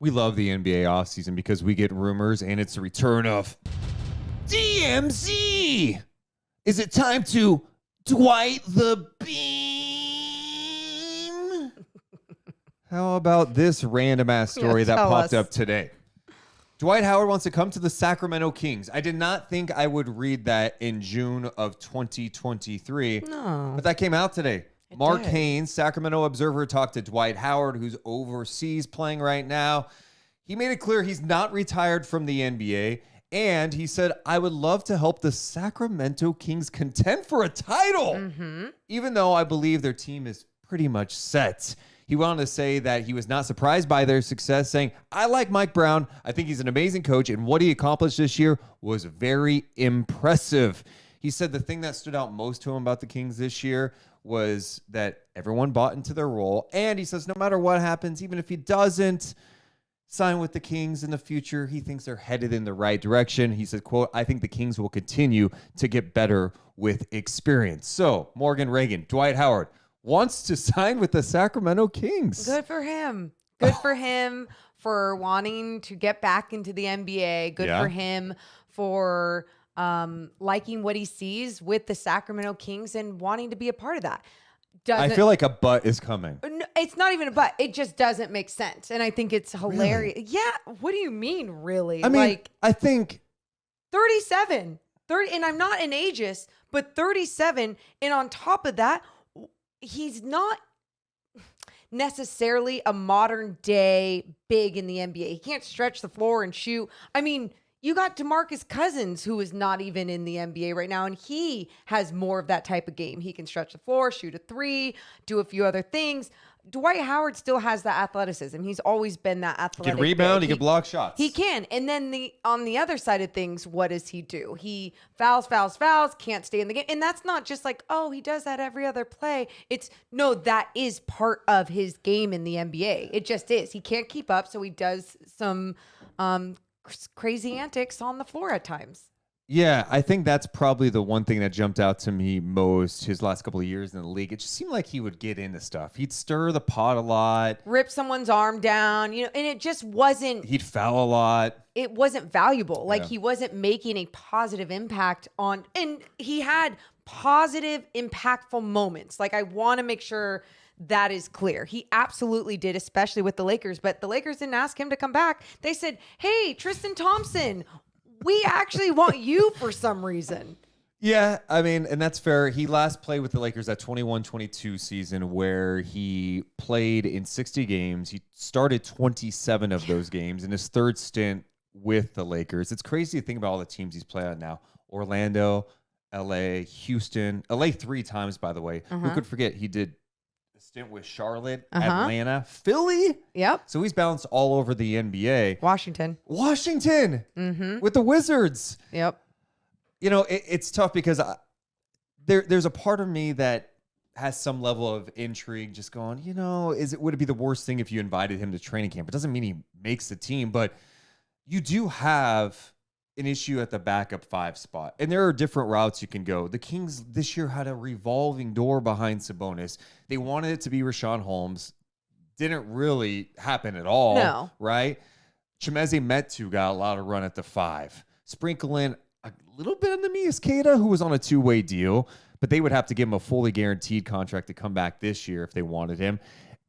We love the NBA offseason because we get rumors and it's the return of DMZ. Is it time to Dwight the Beam? How about this random ass story that popped up today? Dwight Howard wants to come to the Sacramento Kings. I did not think I would read that in June of 2023. No. But that came out today. Mark Haynes, Sacramento Observer, talked to Dwight Howard, who's overseas playing right now. He made it clear he's not retired from the NBA. And he said, I would love to help the Sacramento Kings contend for a title, even though I believe their team is pretty much set. He went on to say that he was not surprised by their success, saying, I like Mike Brown. I think he's an amazing coach, and what he accomplished this year was very impressive. He said the thing that stood out most to him about the Kings this year was that everyone bought into their role. And he says no matter what happens, even if he doesn't sign with the Kings in the future, he thinks they're headed in the right direction. He said, quote, I think the Kings will continue to get better with experience. So, Morgan Reagan, Dwight Howard wants to sign with the Sacramento Kings. Good for him. Good for him for wanting to get back into the NBA. Good for him for liking what he sees with the Sacramento Kings and wanting to be a part of that. I feel like a butt is coming. No, it's not even a butt. It just doesn't make sense. And I think it's hilarious. Really? Yeah. What do you mean, really? I mean, I think 37, and I'm not an ageist, but 37. And on top of that, he's not necessarily a modern day big in the NBA. He can't stretch the floor and shoot. I mean, you got DeMarcus Cousins, who is not even in the NBA right now, and he has more of that type of game. He can stretch the floor, shoot a three, do a few other things. Dwight Howard still has that athleticism. He's always been that athletic. He can rebound. He can block shots. He can. And then on the other side of things, what does he do? He fouls, can't stay in the game. And that's not just like, oh, he does that every other play. No, that is part of his game in the NBA. It just is. He can't keep up, so he does some crazy antics on the floor at times. Yeah, I think that's probably the one thing that jumped out to me most his last couple of years in the league. It just seemed like he would get into stuff. He'd stir the pot a lot. Rip someone's arm down, and it just wasn't... He'd foul a lot. It wasn't valuable. Like, he wasn't making a positive impact on... And he had positive, impactful moments. Like, I want to make sure that is clear. He absolutely did, especially with the Lakers. But the Lakers didn't ask him to come back. They said, hey, Tristan Thompson, we actually want you for some reason. Yeah, I mean, and that's fair. He last played with the Lakers that 21-22 season where he played in 60 games. He started 27 of those games in his third stint with the Lakers. It's crazy to think about all the teams he's played on now. Orlando, LA, Houston. LA 3 times, by the way. Who could forget? He did a stint with Charlotte, Atlanta, Philly. Yep. So he's bounced all over the NBA. Washington with the Wizards. Yep. You know, it's tough because there's a part of me that has some level of intrigue just going, would it be the worst thing if you invited him to training camp? It doesn't mean he makes the team, but you do have an issue at the backup 5 spot. And there are different routes you can go. The Kings this year had a revolving door behind Sabonis. They wanted it to be Rashawn Holmes. Didn't really happen at all. No. Right? Chimeze Metu got a lot of run at the 5. Sprinkle in a little bit of Neemias Queta, who was on a 2-way deal, but they would have to give him a fully guaranteed contract to come back this year if they wanted him.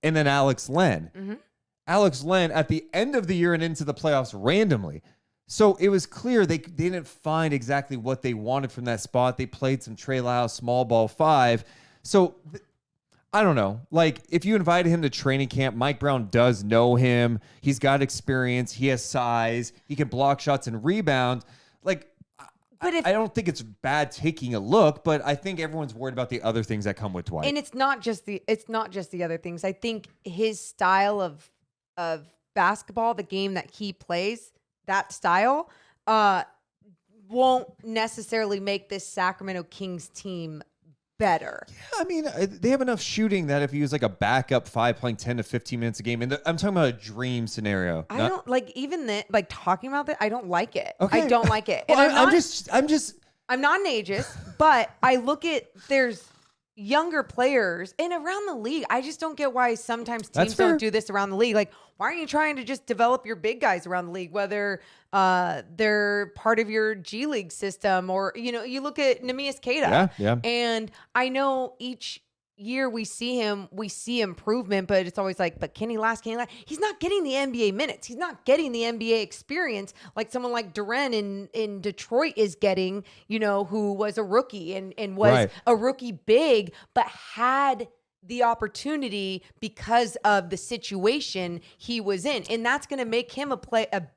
And then Alex Len. Alex Len at the end of the year and into the playoffs randomly. So it was clear they didn't find exactly what they wanted from that spot. They played some Trey Lyles small ball 5. So I don't know. Like, if you invited him to training camp, Mike Brown does know him. He's got experience. He has size. He can block shots and rebound. Like, but I don't think it's bad taking a look, but I think everyone's worried about the other things that come with Dwight. And it's not just the other things. I think his style of basketball, the game that he plays, that style, won't necessarily make this Sacramento Kings team better. Yeah, I mean, they have enough shooting that if he was like a backup 5 playing 10 to 15 minutes a game, and I'm talking about a dream scenario. I don't like even that. Like talking about that, I don't like it. Okay. I don't like it. Well, And I'm not an ageist, but I look at younger players and around the league. I just don't get why sometimes That's teams fair. don't do this around the league. Like, why aren't you trying to just develop your big guys around the league, whether they're part of your G League system or, you look at Neemias Queta. Yeah. And I know each year we see improvement, but it's always like, but can he last? He's not getting the NBA minutes. He's not getting the NBA experience like someone like Duren in Detroit is getting, who was a rookie and was a rookie big, but had the opportunity because of the situation he was in. And that's going to make him a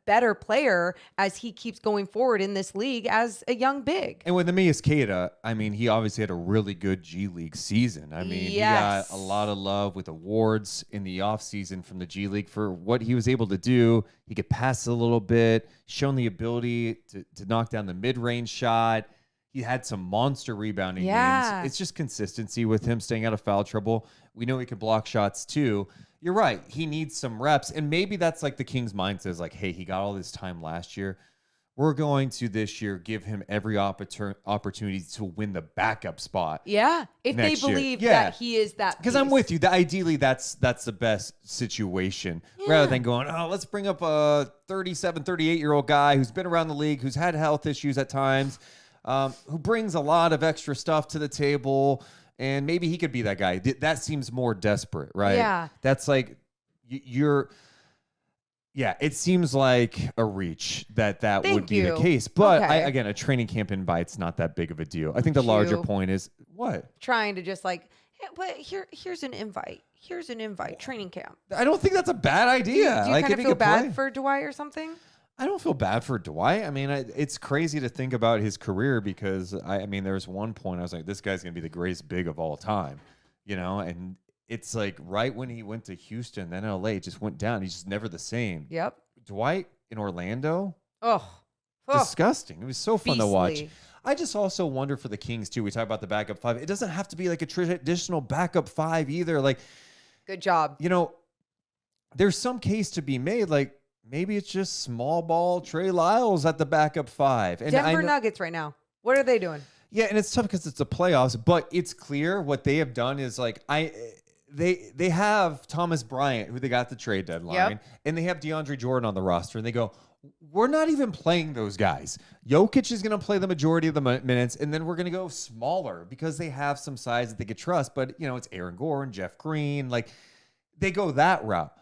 better player as he keeps going forward in this league as a young big. And with Neemias Queta, I mean, he obviously had a really good G League season. I mean, he got a lot of love with awards in the offseason from the G League for what he was able to do. He could pass a little bit, shown the ability to knock down the mid-range shot. He had some monster rebounding games. It's just consistency with him staying out of foul trouble. We know he can block shots too. You're right. He needs some reps. And maybe that's like the Kings' mindset is like, hey, he got all this time last year. We're going to this year give him every opportunity to win the backup spot. Yeah. If they believe that he is that. Because I'm with you. Ideally, that's the best situation rather than going, let's bring up a 37, 38-year-old guy who's been around the league, who's had health issues at times. Who brings a lot of extra stuff to the table, and maybe he could be that guy. That seems more desperate, right? Yeah. That's like it seems like a reach that would be the case. But again, a training camp invite's not that big of a deal. I think the larger point is what? Trying to just like, but here's an invite. Here's an invite, training camp. I don't think that's a bad idea. Do you kind of feel bad for Dwight or something? I don't feel bad for Dwight. I mean, it's crazy to think about his career because, I mean, there was one point I was like, this guy's going to be the greatest big of all time, and it's like right when he went to Houston, then LA, it just went down. He's just never the same. Yep. Dwight in Orlando, disgusting. It was so fun to watch. I just also wonder for the Kings, too. We talk about the backup five. It doesn't have to be like a traditional backup five either. Like, good job. There's some case to be made, like, maybe it's just small ball Trey Lyles at the backup five. And Denver Nuggets right now. What are they doing? Yeah, and it's tough because it's the playoffs, but it's clear what they have done is like they have Thomas Bryant, who they got the trade deadline, and they have DeAndre Jordan on the roster, and they go, we're not even playing those guys. Jokic is going to play the majority of the minutes, and then we're going to go smaller because they have some size that they could trust, but it's Aaron Gordon, Jeff Green, like they go that route.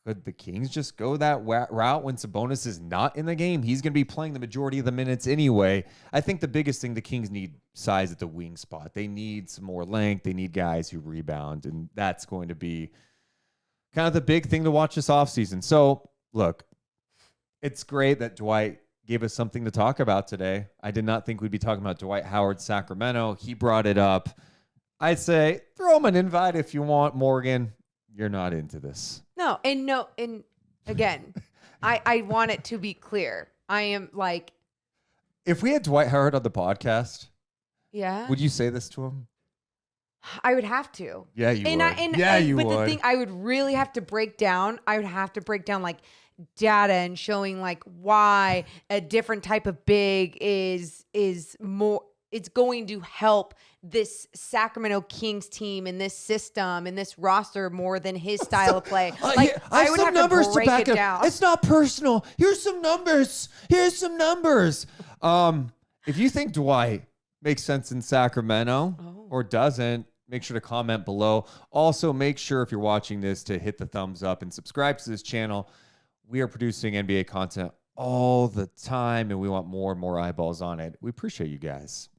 Could the Kings just go that route when Sabonis is not in the game? He's going to be playing the majority of the minutes anyway. I think the biggest thing, the Kings need size at the wing spot. They need some more length. They need guys who rebound, and that's going to be kind of the big thing to watch this offseason. So, look, it's great that Dwight gave us something to talk about today. I did not think we'd be talking about Dwight Howard, Sacramento. He brought it up. I'd say throw him an invite if you want, Morgan. You're not into this. No, and again, I want it to be clear. I am like, if we had Dwight Howard on the podcast, would you say this to him? I would have to. Yeah, you would. But the thing I would really have to break down, like data and showing like why a different type of big is more. It's going to help this Sacramento Kings team and this system and this roster more than his style of play. Like I would have to break it down. It's not personal. Here's some numbers. If you think Dwight makes sense in Sacramento or doesn't, make sure to comment below. Also, make sure if you're watching this to hit the thumbs up and subscribe to this channel. We are producing NBA content all the time, and we want more and more eyeballs on it. We appreciate you guys.